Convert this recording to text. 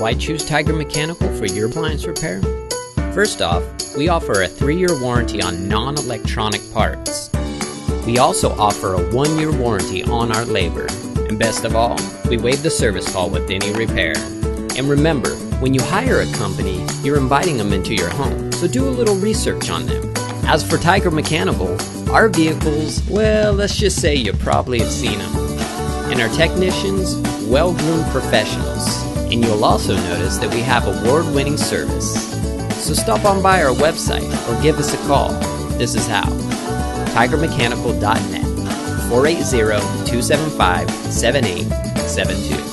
Why choose Tiger Mechanical for your appliance repair? First off, we offer a 3-year warranty on non-electronic parts. We also offer a 1-year warranty on our labor. And best of all, we waive the service call with any repair. And remember, when you hire a company, you're inviting them into your home, so do a little research on them. As for Tiger Mechanical, our vehicles, well, let's just say you probably have seen them. And our technicians, well-groomed professionals. And you'll also notice that we have award-winning service. So stop on by our website or give us a call. This is how. TigerMechanical.net 480-275-7872.